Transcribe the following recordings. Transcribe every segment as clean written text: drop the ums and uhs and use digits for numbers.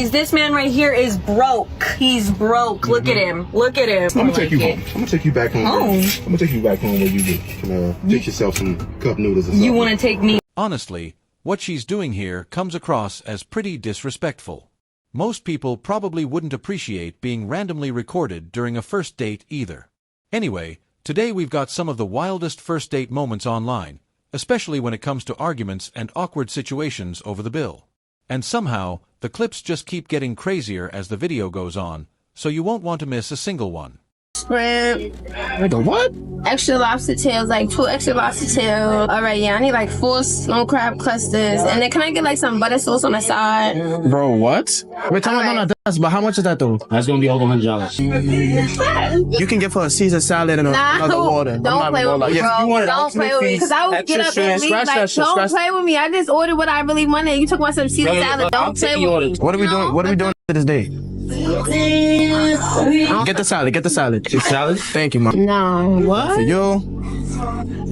This man right here is broke. He's broke. Look at him. Look at him. I'm gonna take you home. I'm gonna take you back home. I'm gonna take you back home where you can fix yourself some cup noodles or something. You want to take me? Honestly, what she's doing here comes across as pretty disrespectful. Most people probably wouldn't appreciate being randomly recorded during a first date either. Anyway, today we've got some of the wildest first date moments online, especially when it comes to arguments and awkward situations over the bill. And somehow, the clips just keep getting crazier as the video goes on, so you won't want to miss a single one. Shrimp. Like a what? Extra lobster tails, like 2 extra lobster tails. All right, yeah, I need like 4 snow crab clusters. And then can I get like some butter sauce on the side? Bro, what? Wait, tell me about that. But how much is that though? That's gonna be over $100. You can get for a Caesar salad and another water. Don't play with me, bro. Don't play with me, because I would get up and leave. Like, don't play with me. I just ordered what I believe money. You took one some Caesar salad. Don't play with me. What are we doing? What are we doing to this day? Get the salad. Get the salad. The salad? Thank you, mom. No, what? For you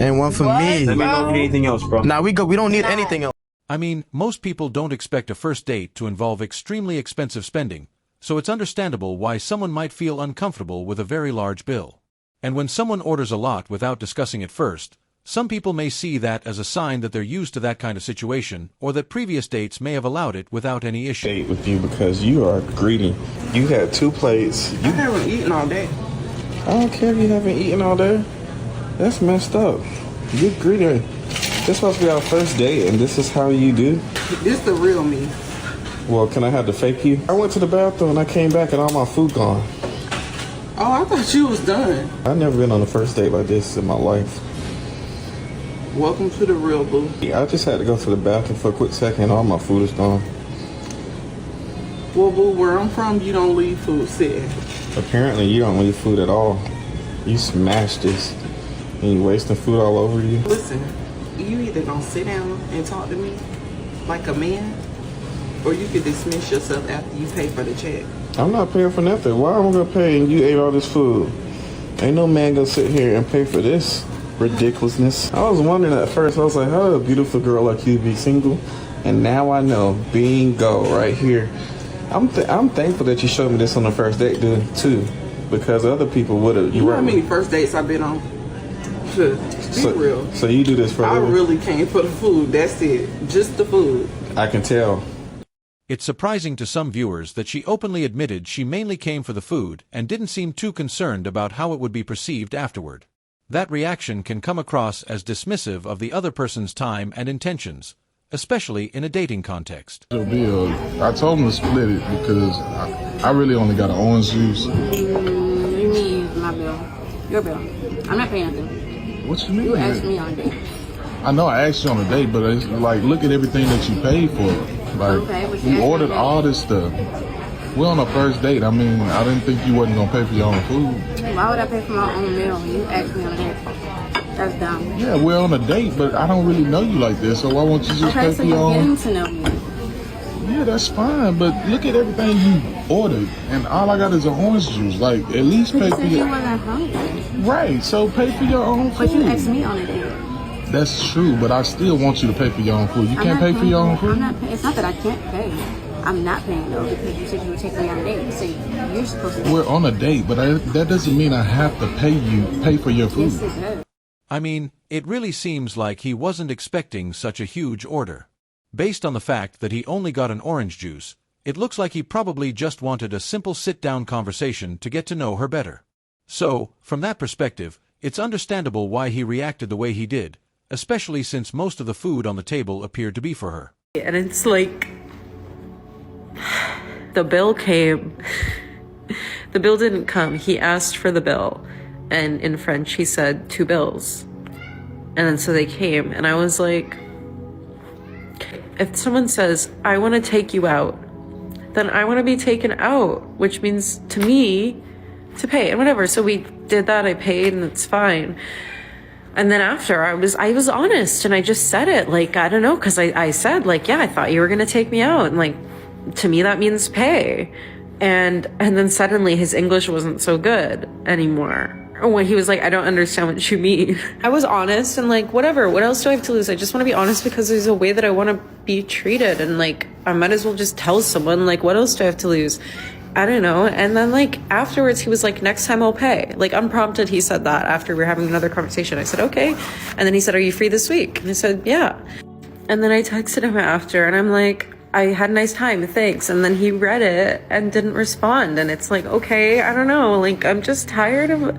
and one for me. Let me know if you need anything else, bro. Nah, we good. We don't need anything else. I mean, most people don't expect a first date to involve extremely expensive spending, so it's understandable why someone might feel uncomfortable with a very large bill. And when someone orders a lot without discussing it first, some people may see that as a sign that they're used to that kind of situation, or that previous dates may have allowed it without any issue. Date with you because you are greedy. You had 2 plates. You haven't eaten all day. I don't care if you haven't eaten all day. That's messed up. You're greedy. This supposed to be our first date, and this is how you do? This the real me. Well, can I have the fake you? I went to the bathroom and I came back and all my food gone. Oh, I thought you was done. I've never been on a first date like this in my life. Welcome to the real boo. I just had to go to the bathroom for a quick second and all my food is gone. Well, boo, where I'm from, you don't leave food sitting. Apparently, you don't leave food at all. You smashed this and you wasting food all over you. Listen, you either gonna sit down and talk to me like a man, or you could dismiss yourself after you pay for the check. I'm not paying for nothing. Why am I gonna pay and you ate all this food? Ain't no man gonna sit here and pay for this ridiculousness. I was wondering at first, I was like, how a beautiful girl like you be single? And now I know, bingo, right here. I'm thankful that you showed me this on the first date, dude, too. Because other people would have. You know how many first dates I've been on? Be real. So you do this for a living? I really came for the food. That's it. Just the food. I can tell. It's surprising to some viewers that she openly admitted she mainly came for the food and didn't seem too concerned about how it would be perceived afterward. That reaction can come across as dismissive of the other person's time and intentions, especially in a dating context. Bill, I told him to split it because I really only got an orange juice. You need my bill. Your bill. I'm not paying nothing. What you mean? You asked me on a date. I know I asked you on a date, but it's like, look at everything that you paid for. Like, Okay, you ordered all this stuff. We're on a first date. I mean, I didn't think you wasn't gonna pay for your own food. Why would I pay for my own meal? You asked me on a date. That's dumb. Yeah, we're on a date, but I don't really know you like this, so why won't you just Okay, pay so for your you're own? getting to know me. Yeah, that's fine, but look at everything you ordered, and all I got is an orange juice. Like, at least pay You for said you your... wasn't hungry. Right, so pay for your own food. But you asked me on a date. That's true, but I still want you to pay for your own food. You can't pay for your own food? I'm not paying. It's not that I can't pay. I'm not paying though because you said you would take me on a date. So you're supposed to. We're on a date, but that doesn't mean I have to pay for your food. Yes, it does. I mean, it really seems like he wasn't expecting such a huge order. Based on the fact that he only got an orange juice, it looks like he probably just wanted a simple sit-down conversation to get to know her better. So, from that perspective, it's understandable why he reacted the way he did, especially since most of the food on the table appeared to be for her. And it's like, the bill came. The bill didn't come. He asked for the bill. And in French, he said 2 bills. And then so they came. And I was like, if someone says, I want to take you out, then I want to be taken out, which means to me to pay and whatever. So we did that. I paid and it's fine. And then after I was honest and I just said it, like, I don't know. Cause I said like, yeah, I thought you were going to take me out. And like, to me, that means pay. And then suddenly his English wasn't so good anymore. when he was like, I don't understand what you mean. I was honest and like, whatever, what else do I have to lose? I just want to be honest because there's a way that I want to be treated, and like, I might as well just tell someone, like, what else do I have to lose? I don't know. And then like afterwards he was like, next time I'll pay. Like unprompted, he said that after we were having another conversation. I said, okay. And then he said, are you free this week? And I said, yeah. And then I texted him after and I'm like, I had a nice time, thanks. And then he read it and didn't respond. And it's like, okay, I don't know. Like, I'm just tired of...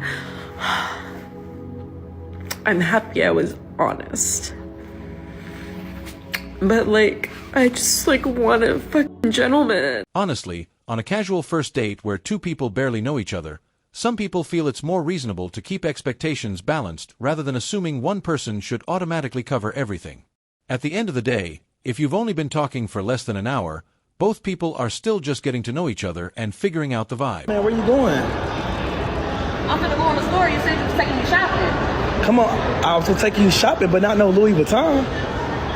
I'm happy I was honest. But like, I just like want a fucking gentleman. Honestly, on a casual first date where two people barely know each other, some people feel it's more reasonable to keep expectations balanced rather than assuming one person should automatically cover everything. At the end of the day, if you've only been talking for less than an hour, both people are still just getting to know each other and figuring out the vibe. Man, where you going? I'm gonna go in the store. You said you was taking me shopping. Come on, I was gonna take you shopping, but not no Louis Vuitton.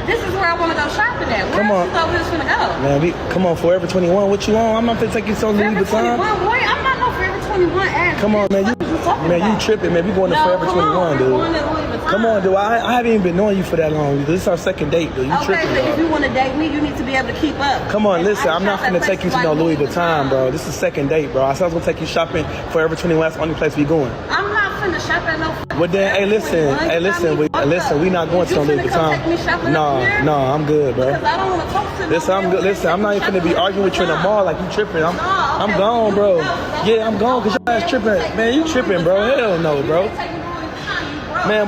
This is where I want to go shopping at. Where Come on. else you thought we was gonna go? Man, come on, Forever 21. What you on? I'm not gonna take you to Louis Forever Vuitton. 21, boy. I'm not no Forever 21 ass. Come on, man. You tripping, man. We going to Forever 21, dude. Come on, dude. I haven't even been knowing you for that long. This is our second date, dude. You Okay, tripping, but bro. if you want to date me, you need to be able to keep up. Come on, listen. I'm not gonna take you to no Louis Vuitton, bro. This is second date, bro. I said I was gonna take you shopping Forever 21. That's the only place we going. I'm not finna shop at no. Well then, hey, listen, we not going to no Louis Vuitton. No, I'm good, bro. Because I don't want to talk to Listen, I'm good. Listen, I'm not even gonna be arguing with you in the mall like you tripping. I'm gone, bro. Yeah, I'm gone because your ass tripping. Man, you tripping, bro. Hell no, bro. Man,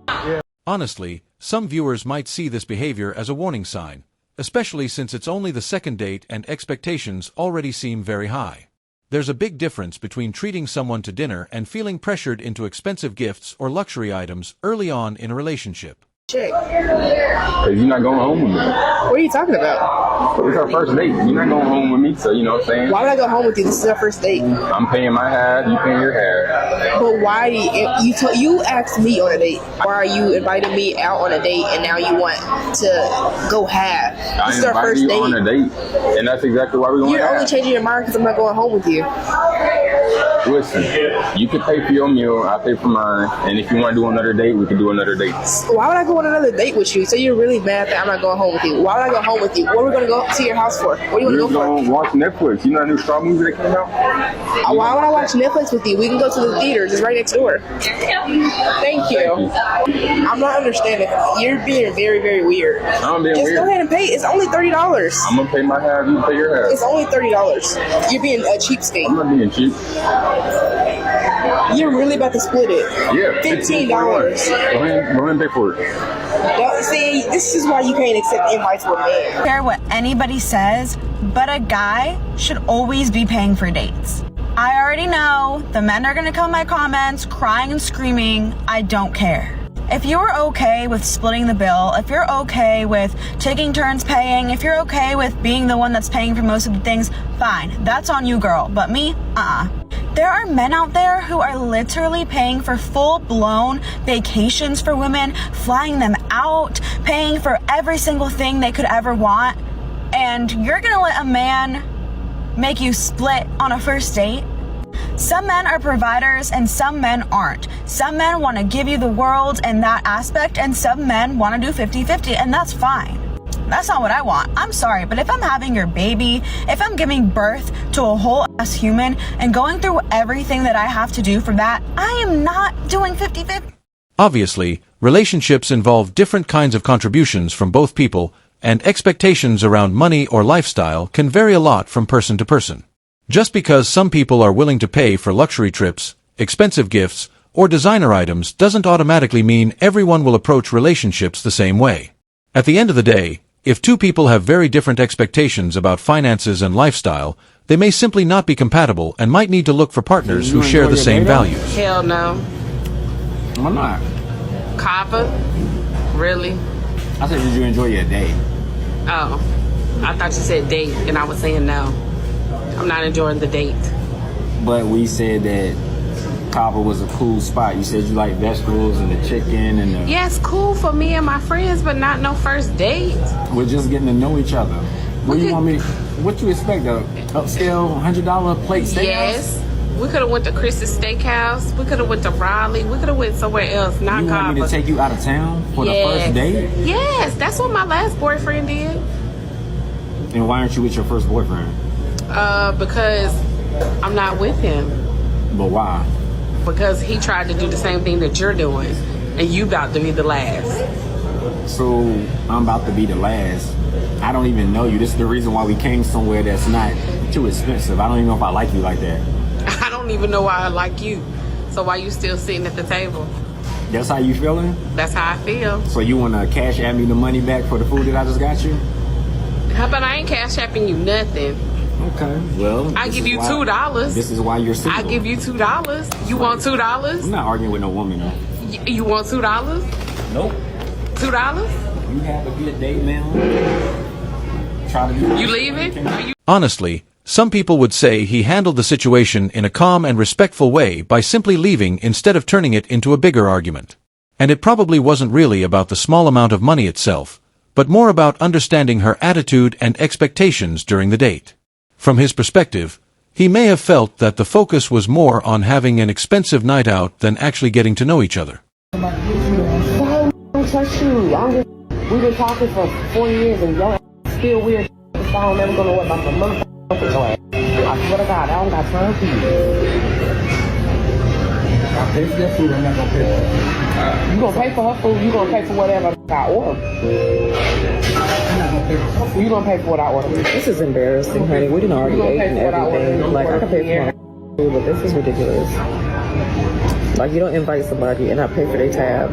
yeah. Honestly, some viewers might see this behavior as a warning sign, especially since it's only the second date and expectations already seem very high. There's a big difference between treating someone to dinner and feeling pressured into expensive gifts or luxury items early on in a relationship. Check. Because you're not going home with me. What are you talking about? It's our first date. You're not going home with me, so you know what I'm saying? Why would I go home with you? This is our first date. I'm paying my half, you paying your half. But why? You asked me on a date. Why are you inviting me out on a date and now you want to go half? This is our first date. On a date, and that's exactly why we're going. You're only changing your mind because I'm not going home with you. Listen, you can pay for your meal, I pay for mine, and if you want to do another date, we can do another date. Why would I go on another date with you? So you're really mad that I'm not going home with you. Why would I go home with you? What are we going to go to your house for? What do you want to go for? We're going to watch Netflix. You know that new Star movie that came out? Why would I watch Netflix with you? We can go to the theaters. It's right next door. Thank you. I'm not understanding. You're being very, very weird. I'm being Just weird. go ahead and pay. It's only $30. I'm going to pay my half, you pay your half. It's only $30. You're being a cheapskate. I'm not being cheap. You're really about to split it. Yeah. $15. Go ahead and pay for it. Don't see, this is why you can't accept invites with men. I don't care what anybody says, but a guy should always be paying for dates. I already know the men are gonna come in my comments crying and screaming. I don't care. If you're okay with splitting the bill, if you're okay with taking turns paying, if you're okay with being the one that's paying for most of the things, fine. That's on you, girl. But me, There are men out there who are literally paying for full-blown vacations for women, flying them out, paying for every single thing they could ever want. And you're gonna let a man make you split on a first date? Some men are providers and some men aren't. Some men want to give you the world in that aspect and some men want to do 50-50, and that's fine. That's not what I want. I'm sorry, but if I'm having your baby, if I'm giving birth to a whole ass human and going through everything that I have to do for that, I am not doing 50-50. Obviously, relationships involve different kinds of contributions from both people, and expectations around money or lifestyle can vary a lot from person to person. Just because some people are willing to pay for luxury trips, expensive gifts, or designer items doesn't automatically mean everyone will approach relationships the same way. At the end of the day, if two people have very different expectations about finances and lifestyle, they may simply not be compatible and might need to look for partners who share the same values. Hell no. Why not? Copper? Really? I said, did you enjoy your day? Oh, I thought you said date, and I was saying no. I'm not enjoying the date. But we said that Copper was a cool spot. You said you like vegetables and the chicken and the... Yeah, it's cool for me and my friends, but not no first date. We're just getting to know each other. What do you want me... What you expect, a upscale $100 plate steakhouse? Yes. We could have went to Chris's Steakhouse. We could have went to Raleigh. We could have went somewhere else, not You want me to take you out of town for the first date? Yes, that's what my last boyfriend did. And why aren't you with your first boyfriend? Because I'm not with him. But why? Because he tried to do the same thing that you're doing, and you about to be the last. So I'm about to be the last. I don't even know you. This is the reason why we came somewhere that's not too expensive. I don't even know if I like you like that. I don't even know why I like you. So why you still sitting at the table? That's how you feeling? That's how I feel. So you want to cash at me the money back for the food that I just got you? How about I ain't cash apping you nothing? Okay, well, I give you $2. This is why you're single. I give you $2. You want $2? I'm not arguing with no woman, though. You want $2? Nope. $2? You have a good date, man. Try to You leaving? Honestly, some people would say he handled the situation in a calm and respectful way by simply leaving instead of turning it into a bigger argument. And it probably wasn't really about the small amount of money itself, but more about understanding her attitude and expectations during the date. From his perspective, he may have felt that the focus was more on having an expensive night out than actually getting to know each other. I don't trust you. We've been talking for 4 years and y'all still weird. So I'm never gonna worry about the motherfucking your ass. I swear to God, I don't got time for you. I'll pay for your food, I'm not gonna pay for it. You gonna pay for her food, you gonna pay for whatever I order. You gonna pay for what I order. This is embarrassing, honey. We didn't already ate and everything. Like, I can pay for my food, but this is ridiculous. Like, you don't invite somebody and I pay for their tab.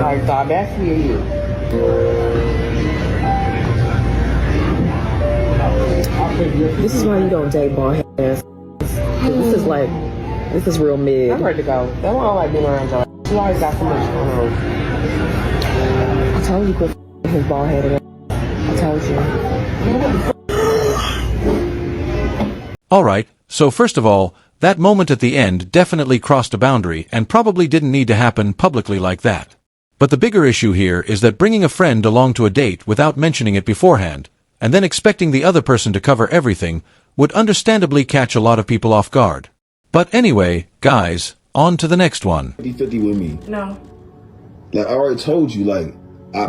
Like, the audacity of you. This is why you don't date bald ass. This is real mid. I'm ready to go. That's why I don't like being around y'all. You always got so much going on. I told you quit his bald headed. I told you. Alright, so first of all, that moment at the end definitely crossed a boundary and probably didn't need to happen publicly like that. But the bigger issue here is that bringing a friend along to a date without mentioning it beforehand, and then expecting the other person to cover everything, would understandably catch a lot of people off guard. But anyway, guys, on to the next one. 50-50 with me. No. Like I already told you, like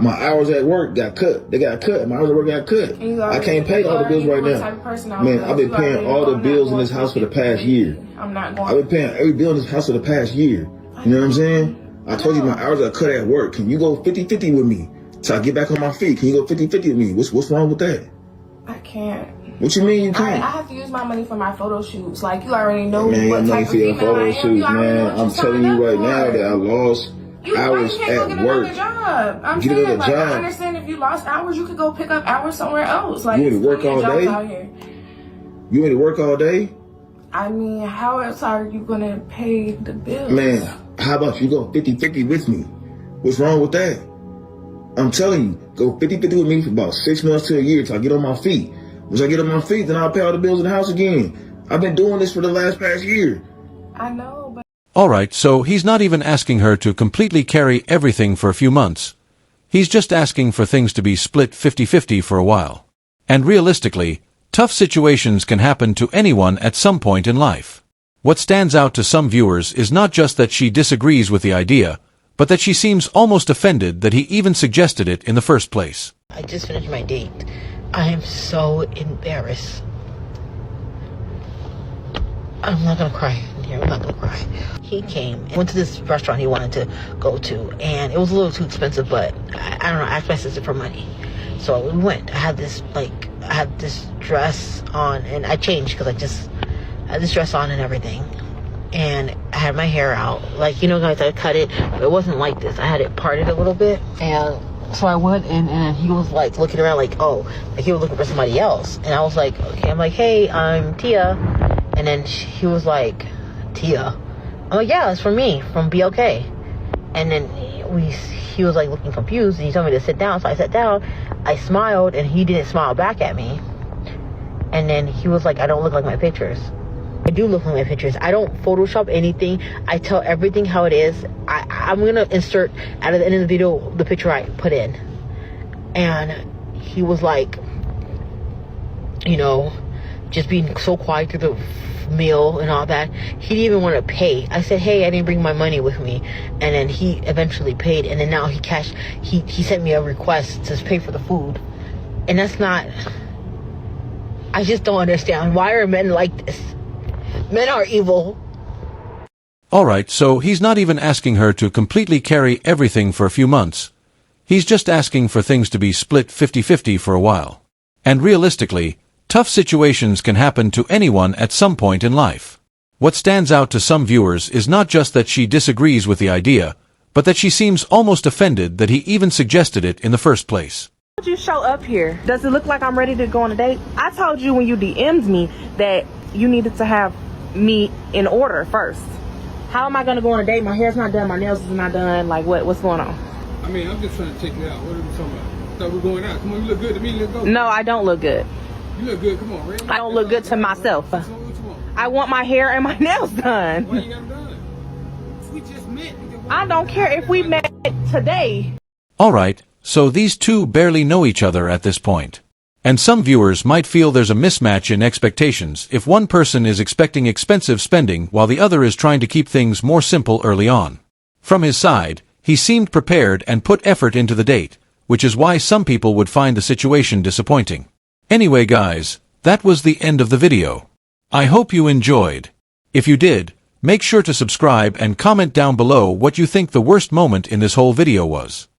my hours at work got cut. They got cut. My hours at work got cut. I can't pay all the bills right now. Man, I've been paying all the bills in this house for the past year. I'm not going. I've been paying every bill in this house for the past year. You know what I'm saying? I told you my hours are cut at work. Can you go 50-50 with me? So I get back on my feet. Can you go 50-50 with me? What's wrong with that? I can't. What you mean you can't? I have to use my money for my photo shoots. Like, you already know man, what type of female photo I am. shoots, man. I'm telling you right now that I lost hours at work. Job. I'm get saying, another like, job. I understand if you lost hours, you could go pick up hours somewhere else. Like, you want to work all day? You want to work all day? I mean, how else are you going to pay the bills? Man, how about you go 50-50 with me? What's wrong with that? I'm telling you, go 50-50 with me for about 6 months to a year till I get on my feet. Once I get on my feet, then I'll pay all the bills in the house again. I've been doing this for the past year. I know, but... Alright, so he's not even asking her to completely carry everything for a few months. He's just asking for things to be split 50-50 for a while. And realistically, tough situations can happen to anyone at some point in life. What stands out to some viewers is not just that she disagrees with the idea, but that she seems almost offended that he even suggested it in the first place. I just finished my date. I am so embarrassed. I'm not gonna cry here. I'm not gonna cry. He came and went to this restaurant he wanted to go to, and it was a little too expensive, but I don't know, I asked my sister for money. So we went. I had this dress on, and I changed because I had this dress on and everything. And I had my hair out. Like, you know, guys, I cut it, but it wasn't like this. I had it parted a little bit. And so I went in, and he was like looking around like, oh, like he was looking for somebody else. And I was like, okay. I'm like, hey, I'm Tia. And then he was like, Tia? I'm like, yeah, it's for me, from BLK. And then he was like looking confused, and he told me to sit down. So I sat down, I smiled, and he didn't smile back at me. And then he was like, I don't look like my pictures. I do look like my pictures. I don't Photoshop anything. I tell everything how it is. I'm gonna insert at the end of the video the picture I put in. And he was like, you know, just being so quiet through the meal and all that. He didn't even want to pay. I said, hey, I didn't bring my money with me. And then he eventually paid. And then now he sent me a request to pay for the food. And that's not, I just don't understand. Why are men like this? Men are evil. Alright, so he's not even asking her to completely carry everything for a few months. He's just asking for things to be split 50-50 for a while. And realistically, tough situations can happen to anyone at some point in life. What stands out to some viewers is not just that she disagrees with the idea, but that she seems almost offended that he even suggested it in the first place. Why would you show up here? Does it look like I'm ready to go on a date? I told you when you DM'd me that you needed to have me in order first. How am I going to go on a date? My hair's not done, my nails is not done. Like, what's going on? I mean, I'm just trying to check you out. What are we talking about? I thought we were going out. Come on, you look good to me. Let's go. No, I don't look good. You look good. Come on, Ray. I don't look good to myself. I want my hair and my nails done. Why you got them done? We just met. I don't care if we met today. Alright, so these two barely know each other at this point. And some viewers might feel there's a mismatch in expectations if one person is expecting expensive spending while the other is trying to keep things more simple early on. From his side, he seemed prepared and put effort into the date, which is why some people would find the situation disappointing. Anyway guys, that was the end of the video. I hope you enjoyed. If you did, make sure to subscribe and comment down below what you think the worst moment in this whole video was.